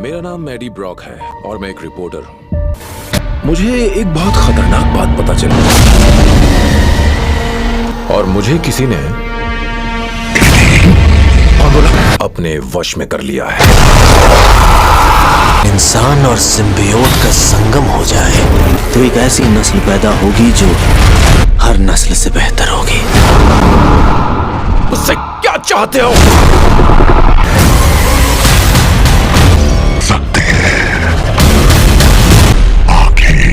मेरा नाम Eddie Brock है और मैं एक रिपोर्टर हूँ। मुझे एक बहुत खतरनाक बात पता चली और मुझे किसी ने अपने वश में कर लिया है। इंसान और सिम्बियोट का संगम हो जाए तो एक ऐसी नस्ल पैदा होगी जो हर नस्ल से बेहतर होगी। उससे क्या चाहते हो? सकते हैं आंखें,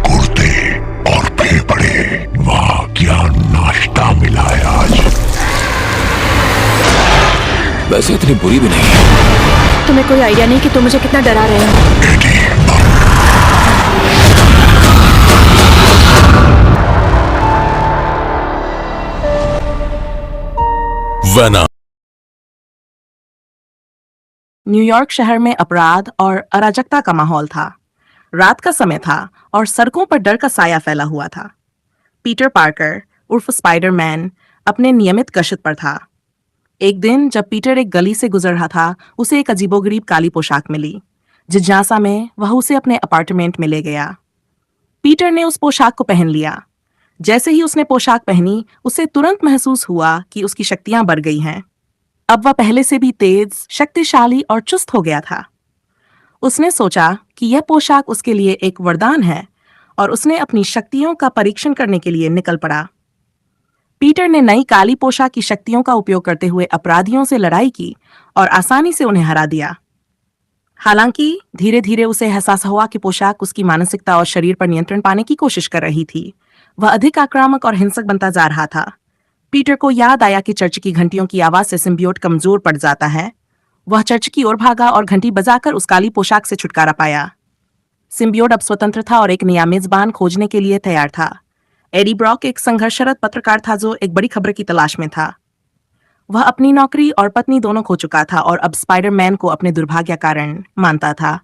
कुर्ते और फेफड़े। वाह क्या नाश्ता मिला है आज। वैसे इतनी बुरी भी नहीं है। तुम्हें कोई आइडिया नहीं कि तुम मुझे कितना डरा रहे हो। वेनम। न्यूयॉर्क शहर में अपराध और अराजकता का माहौल था। रात का समय था और सड़कों पर डर का साया फैला हुआ था। पीटर पार्कर उर्फ स्पाइडरमैन अपने नियमित गश्त पर था। एक दिन जब पीटर एक गली से गुजर रहा था, उसे एक अजीबोगरीब काली पोशाक मिली। जिज्ञासा में वह उसे अपने अपार्टमेंट में ले गया। पीटर ने उस पोशाक को पहन लिया। जैसे ही उसने पोशाक पहनी, उसे तुरंत महसूस हुआ कि उसकी शक्तियां बढ़ गई हैं। अब वह पहले से भी तेज, शक्तिशाली और चुस्त हो गया था। उसने सोचा कि यह पोशाक उसके लिए एक वरदान है और उसने अपनी शक्तियों का परीक्षण करने के लिए निकल पड़ा। पीटर ने नई काली पोशाक की शक्तियों का उपयोग करते हुए अपराधियों से लड़ाई की और आसानी से उन्हें हरा दिया। हालांकि धीरे धीरे उसे एहसास हुआ कि पोशाक उसकी मानसिकता और शरीर पर नियंत्रण पाने की कोशिश कर रही थी। वह अधिक आक्रामक और हिंसक बनता जा रहा था। पीटर को याद आया कि चर्च की घंटियों की आवाज से सिम्बियोट कमजोर पड़ जाता है। वह चर्च की ओर भागा और घंटी बजाकर उस काली पोशाक से छुटकारा पाया। सिम्बियोट अब स्वतंत्र था और एक नया मेजबान खोजने के लिए तैयार था। एडी ब्रॉक एक संघर्षरत पत्रकार था जो एक बड़ी खबर की तलाश में था। वह अपनी नौकरी और पत्नी दोनों खो चुका था और अब स्पाइडरमैन को अपने दुर्भाग्य कारण मानता था।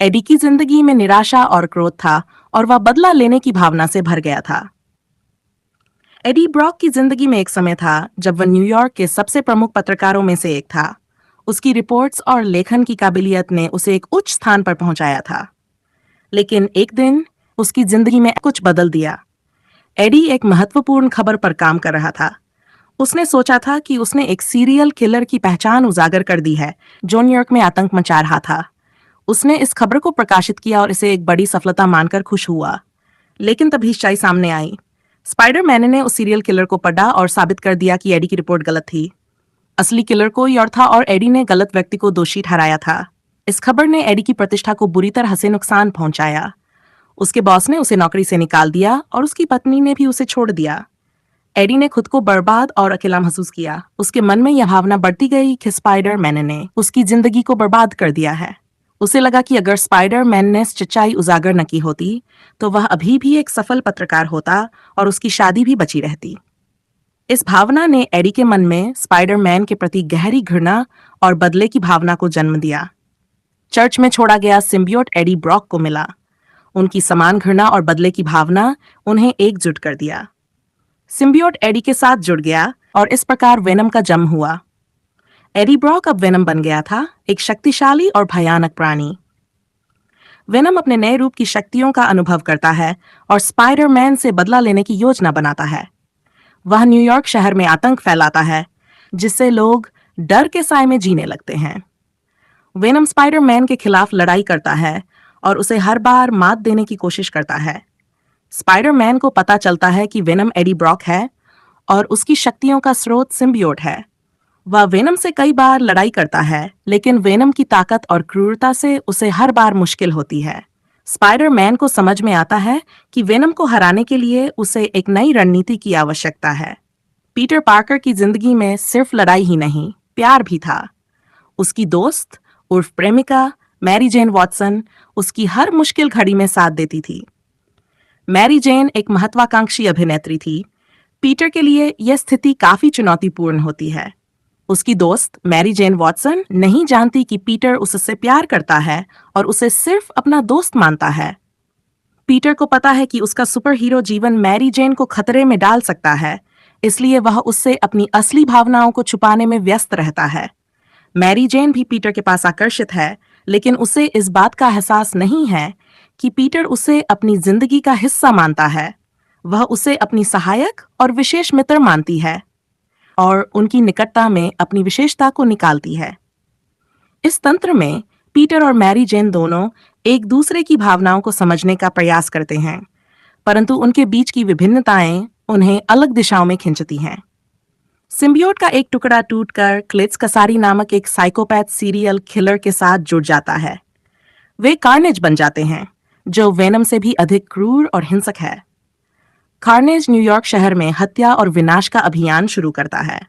एडी की जिंदगी में निराशा और क्रोध था और वह बदला लेने की भावना से भर गया था। एडी ब्रॉक की जिंदगी में एक समय था जब वह न्यूयॉर्क के सबसे प्रमुख पत्रकारों में से एक था। उसकी रिपोर्ट्स और लेखन की काबिलियत ने उसे एक उच्च स्थान पर पहुंचाया था। लेकिन एक दिन उसकी जिंदगी में कुछ बदल दिया। एडी एक महत्वपूर्ण खबर पर काम कर रहा था। उसने सोचा था कि उसने एक सीरियल किलर की पहचान उजागर कर दी है जो न्यूयॉर्क में आतंक मचा रहा था। उसने इस खबर को प्रकाशित किया और इसे एक बड़ी सफलता मानकर खुश हुआ। लेकिन तभी सच्चाई सामने आई। स्पाइडरमैन ने उस सीरियल किलर को पढ़ा और साबित कर दिया कि एडी की रिपोर्ट गलत थी। असली किलर कोई और था और एडी ने गलत व्यक्ति को दोषी ठहराया था। इस खबर ने एडी की प्रतिष्ठा को बुरी तरह से नुकसान पहुंचाया। उसके बॉस ने उसे नौकरी से निकाल दिया और उसकी पत्नी ने भी उसे छोड़ दिया। एडी ने खुद को बर्बाद और अकेला महसूस किया। उसके मन में यह भावना बढ़ती गई कि स्पाइडरमैन ने उसकी जिंदगी को बर्बाद कर दिया है। उसे लगा कि अगर स्पाइडरमैन ने सच्चाई उजागर न की होती तो वह अभी भी एक सफल पत्रकार होता और उसकी शादी भी बची रहती। इस भावना ने एडी के मन में स्पाइडरमैन के प्रति गहरी घृणा और बदले की भावना को जन्म दिया। चर्च में छोड़ा गया सिम्बियोट एडी ब्रॉक को मिला। उनकी समान घृणा और बदले की भावना उन्हें एकजुट कर दिया। सिम्बियोट एडी के साथ जुड़ गया और इस प्रकार वेनम का जन्म हुआ। एडी ब्रॉक अब वेनम बन गया था, एक शक्तिशाली और भयानक प्राणी। वेनम अपने नए रूप की शक्तियों का अनुभव करता है और स्पाइडरमैन से बदला लेने की योजना बनाता है। वह न्यूयॉर्क शहर में आतंक फैलाता है जिससे लोग डर के साए में जीने लगते हैं। वेनम स्पाइडरमैन के खिलाफ लड़ाई करता है और उसे हर बार मात देने की कोशिश करता है। स्पाइडरमैन को पता चलता है कि वेनम एडी ब्रॉक है और उसकी शक्तियों का स्रोत सिम्बियोट है। वह वेनम से कई बार लड़ाई करता है, लेकिन वेनम की ताकत और क्रूरता से उसे हर बार मुश्किल होती है। स्पाइडरमैन को समझ में आता है कि वेनम को हराने के लिए उसे एक नई रणनीति की आवश्यकता है। पीटर पार्कर की जिंदगी में सिर्फ लड़ाई ही नहीं, प्यार भी था। उसकी दोस्त उर्फ प्रेमिका मैरी जेन वॉटसन उसकी हर मुश्किल घड़ी में साथ देती थी। मैरी जेन एक महत्वाकांक्षी अभिनेत्री थी। पीटर के लिए यह स्थिति काफी चुनौतीपूर्ण होती है। उसकी दोस्त मैरी जेन वॉटसन नहीं जानती कि पीटर उससे प्यार करता है और उसे सिर्फ अपना दोस्त मानता है। पीटर को पता है कि उसका सुपर हीरो जीवन मैरी जेन को खतरे में डाल सकता है, इसलिए वह उससे अपनी असली भावनाओं को छुपाने में व्यस्त रहता है। मैरी जेन भी पीटर के पास आकर्षित है, लेकिन उसे इस बात का एहसास नहीं है कि पीटर उसे अपनी जिंदगी का हिस्सा मानता है। वह उसे अपनी सहायक और विशेष मित्र मानती है और उनकी निकटता में अपनी विशेषता को निकालती है। इस तंत्र में पीटर और मैरी जेन दोनों एक दूसरे की भावनाओं को समझने का प्रयास करते हैं, परंतु उनके बीच की विभिन्नताएं उन्हें अलग दिशाओं में खींचती हैं। सिम्बियोट का एक टुकड़ा टूटकर क्लिट्स कसारी नामक एक साइकोपैथ सीरियल किलर के साथ जुड़ जाता है। वे कार्नेज बन जाते हैं, जो वेनम से भी अधिक क्रूर और हिंसक है। कार्नेज न्यूयॉर्क शहर में हत्या और विनाश का अभियान शुरू करता है।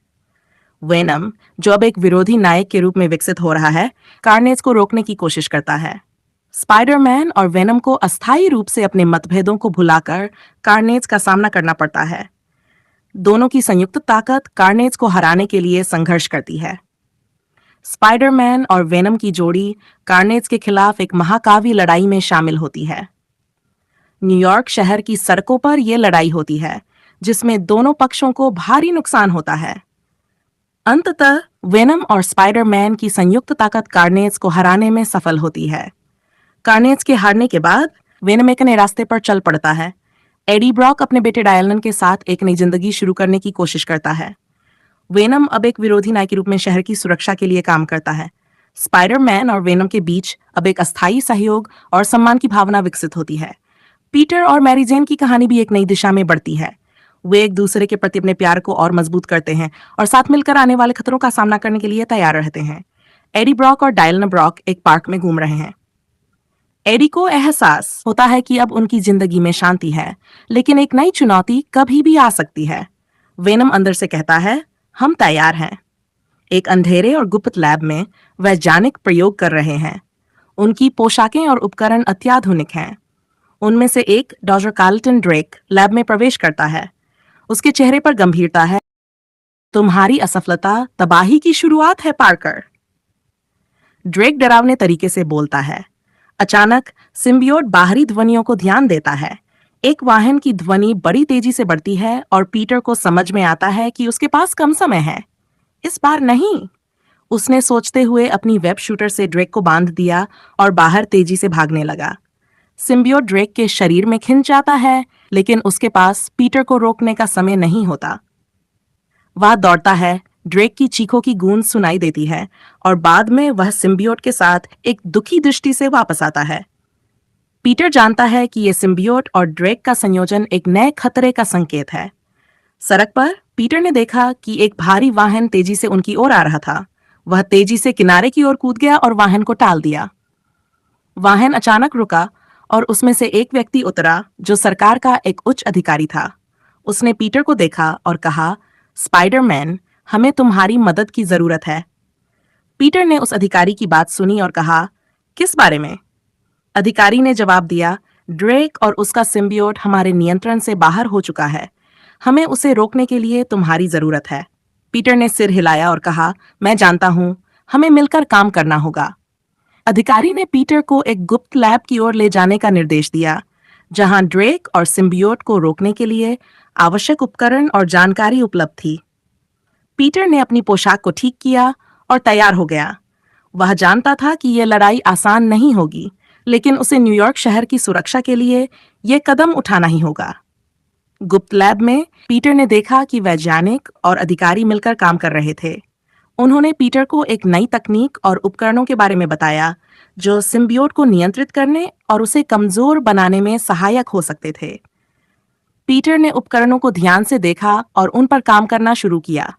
वेनम, जो अब एक विरोधी नायक के रूप में विकसित हो रहा है, कार्नेज को रोकने की कोशिश करता है। स्पाइडरमैन और वेनम को अस्थायी रूप से अपने मतभेदों को भुलाकर कार्नेज का सामना करना पड़ता है। दोनों की संयुक्त ताकत कार्नेज को हराने के लिए संघर्ष करती है। स्पाइडरमैन और वेनम की जोड़ी कार्नेज के खिलाफ एक महाकाव्य लड़ाई में शामिल होती है। न्यूयॉर्क शहर की सड़कों पर यह लड़ाई होती है, जिसमें दोनों पक्षों को भारी नुकसान होता है। अंततः वेनम और स्पाइडरमैन की संयुक्त ताकत कार्नेज को हराने में सफल होती है। कार्नेज के हारने के बाद वेनम एक नए रास्ते पर चल पड़ता है। एडी ब्रॉक अपने बेटे डायलन के साथ एक नई जिंदगी शुरू करने की कोशिश करता है। वेनम अब एक विरोधी नायक के रूप में शहर की सुरक्षा के लिए काम करता है। स्पाइडरमैन और वेनम के बीच अब एक अस्थायी सहयोग और सम्मान की भावना विकसित होती है। पीटर और मैरी जेन की कहानी भी एक नई दिशा में बढ़ती है। वे एक दूसरे के प्रति अपने प्यार को और मजबूत करते हैं और साथ मिलकर आने वाले खतरों का सामना करने के लिए तैयार रहते हैं। एडी ब्रॉक और डायलन ब्रॉक एक पार्क में घूम रहे हैं। एडी को एहसास होता है कि अब उनकी जिंदगी में शांति है, लेकिन एक नई चुनौती कभी भी आ सकती है। वेनम अंदर से कहता है, हम तैयार हैं। एक अंधेरे और गुप्त लैब में वैज्ञानिक प्रयोग कर रहे हैं। उनकी पोशाकें और उपकरण अत्याधुनिक हैं। उनमें से एक, डॉक्टर कार्लटन ड्रेक, लैब में प्रवेश करता है। उसके चेहरे पर गंभीरता है। तुम्हारी असफलता तबाही की शुरुआत है, पार्कर। ड्रेक डरावने तरीके से बोलता है। अचानक सिम्बियोट बाहरी ध्वनियों को ध्यान देता है। एक वाहन की ध्वनि बड़ी तेजी से बढ़ती है और पीटर को समझ में आता है कि उसके पास कम समय है। इस बार नहीं। उसने सोचते हुए अपनी वेब शूटर से ड्रेक को बांध दिया और बाहर तेजी से भागने लगा। सिम्बियोट ड्रेक के शरीर में खिंच जाता है, लेकिन उसके पास पीटर को रोकने का समय नहीं होता। वह दौड़ता है। ड्रेक की चीखों की गूंज सुनाई देती है और बाद में वह सिम्बियोट के साथ एक दुखी दृष्टि से वापस आता है। पीटर जानता है कि यह सिम्बियोट और ड्रेक का संयोजन एक नए खतरे का संकेत है। सड़क पर पीटर ने देखा कि एक भारी वाहन तेजी से उनकी ओर आ रहा था। वह तेजी से किनारे की ओर कूद गया और वाहन को टाल दिया। वाहन अचानक रुका और उसमें से एक व्यक्ति उतरा, जो सरकार का एक उच्च अधिकारी था। उसने पीटर को देखा और कहा, स्पाइडरमैन, हमें तुम्हारी मदद की जरूरत है। पीटर ने उस अधिकारी की बात सुनी और कहा, किस बारे में? अधिकारी ने जवाब दिया, ड्रेक और उसका सिम्बियोट हमारे नियंत्रण से बाहर हो चुका है। हमें उसे रोकने के लिए तुम्हारी जरूरत है। पीटर ने सिर हिलाया और कहा, मैं जानता हूं, हमें मिलकर काम करना होगा। अधिकारी ने पीटर को एक गुप्त लैब की ओर ले जाने का निर्देश दिया, जहां ड्रेक और सिम्बियोट को रोकने के लिए आवश्यक उपकरण और जानकारी उपलब्ध थी। पीटर ने अपनी पोशाक को ठीक किया और तैयार हो गया। वह जानता था कि यह लड़ाई आसान नहीं होगी, लेकिन उसे न्यूयॉर्क शहर की सुरक्षा के लिए यह कदम उठाना ही होगा। गुप्त लैब में पीटर ने देखा कि वैज्ञानिक और अधिकारी मिलकर काम कर रहे थे। उन्होंने पीटर को एक नई तकनीक और उपकरणों के बारे में बताया, जो सिम्बियोट को नियंत्रित करने और उसे कमजोर बनाने में सहायक हो सकते थे। पीटर ने उपकरणों को ध्यान से देखा और उन पर काम करना शुरू किया।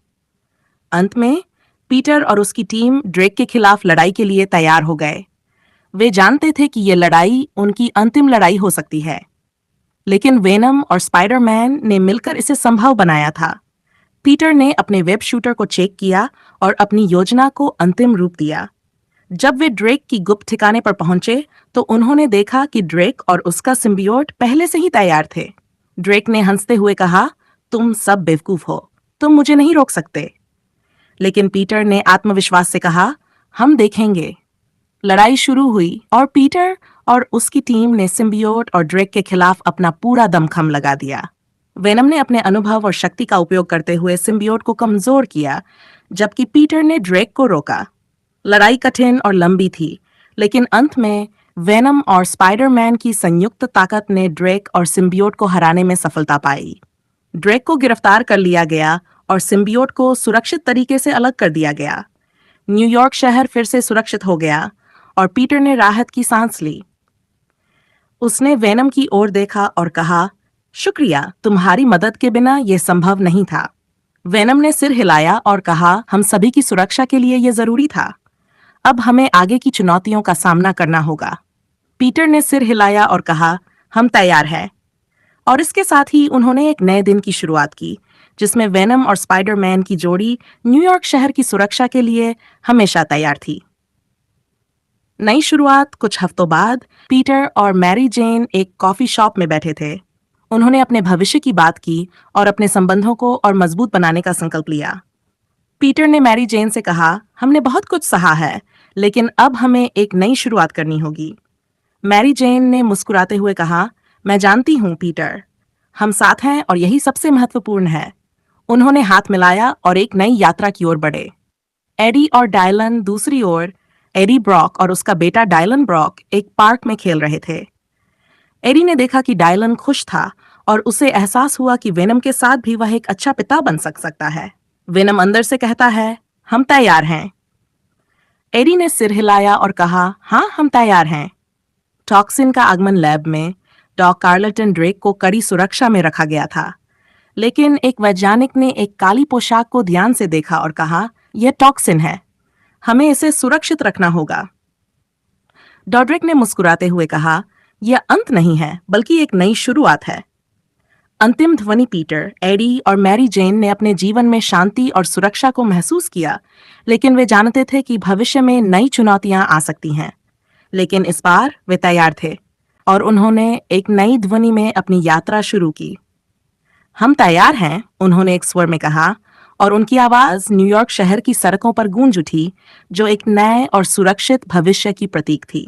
अंत में पीटर और उसकी टीम ड्रेक के खिलाफ लड़ाई के लिए तैयार हो गए। वे जानते थे कि यह लड़ाई उनकी अंतिम लड़ाई हो सकती है, लेकिन वेनम और स्पाइडरमैन ने मिलकर इसे संभव बनाया था। पीटर ने अपने वेब शूटर को चेक किया और अपनी योजना को अंतिम रूप दिया। जब वे ड्रेक की गुप्त ठिकाने पर पहुंचे, तो उन्होंने देखा कि ड्रेक और उसका सिम्बियोट पहले से ही तैयार थे। ड्रेक ने हंसते हुए कहा, तुम सब बेवकूफ हो, तुम मुझे नहीं रोक सकते। लेकिन पीटर ने आत्मविश्वास से कहा, हम देखेंगे। लड़ाई शुरू हुई और पीटर और उसकी टीम ने सिम्बियोट और ड्रेक के खिलाफ अपना पूरा दमखम लगा दिया। वेनम ने अपने अनुभव और शक्ति का उपयोग करते हुए सिम्बियोट को कमजोर किया, जबकि पीटर ने ड्रेक को रोका। लड़ाई कठिन और लंबी थी, लेकिन अंत में वेनम और स्पाइडरमैन की संयुक्त ताकत ने ड्रेक और सिम्बियोट को हराने में सफलता पाई। ड्रेक को गिरफ्तार कर लिया गया और सिम्बियोट को सुरक्षित तरीके से अलग कर दिया गया। न्यूयॉर्क शहर फिर से सुरक्षित हो गया और पीटर ने राहत की सांस ली। उसने वेनम की ओर देखा और कहा, शुक्रिया, तुम्हारी मदद के बिना यह संभव नहीं था। वेनम ने सिर हिलाया और कहा, हम सभी की सुरक्षा के लिए यह जरूरी था। अब हमें आगे की चुनौतियों का सामना करना होगा। पीटर ने सिर हिलाया और कहा, हम तैयार हैं। और इसके साथ ही उन्होंने एक नए दिन की शुरुआत की, जिसमें वेनम और स्पाइडरमैन की जोड़ी न्यूयॉर्क शहर की सुरक्षा के लिए हमेशा तैयार थी। नई शुरुआत कुछ हफ्तों बाद पीटर और मैरी जेन एक कॉफी शॉप में बैठे थे। उन्होंने अपने भविष्य की बात की और अपने संबंधों को और मजबूत बनाने का संकल्प लिया। पीटर ने मैरी जेन से कहा, हमने बहुत कुछ सहा है, लेकिन अब हमें एक नई शुरुआत करनी होगी। मैरी जेन ने मुस्कुराते हुए कहा, मैं जानती हूँ पीटर, हम साथ हैं और यही सबसे महत्वपूर्ण है। उन्होंने हाथ मिलाया और एक नई यात्रा की ओर बढ़े। एडी और डायलन दूसरी ओर, एडी ब्रॉक और उसका बेटा डायलन ब्रॉक एक पार्क में खेल रहे थे। एडी ने देखा कि डायलन खुश था और उसे एहसास हुआ कि वेनम के साथ भी वह एक अच्छा पिता बन सकता है। वेनम अंदर से कहता है, हम तैयार हैं। एडी ने सिर हिलाया और कहा, हाँ, हम तैयार हैं। टॉक्सिन का आगमन लैब में डॉ कार्लटन ड्रेक को कड़ी सुरक्षा में रखा गया था, लेकिन एक वैज्ञानिक ने एक काली पोशाक को ध्यान से देखा और कहा, यह टॉक्सिन है, हमें इसे सुरक्षित रखना होगा। डॉ ड्रेक ने मुस्कुराते हुए कहा, यह अंत नहीं है, बल्कि एक नई शुरुआत है। अंतिम ध्वनि पीटर, एडी और मैरी जेन ने अपने जीवन में शांति और सुरक्षा को महसूस किया, लेकिन वे जानते थे कि भविष्य में नई चुनौतियां आ सकती हैं। लेकिन इस बार वे तैयार थे और उन्होंने एक नई ध्वनि में अपनी यात्रा शुरू की। हम तैयार हैं, उन्होंने एक स्वर में कहा, और उनकी आवाज न्यूयॉर्क शहर की सड़कों पर गूंज उठी, जो एक नए और सुरक्षित भविष्य की प्रतीक थी।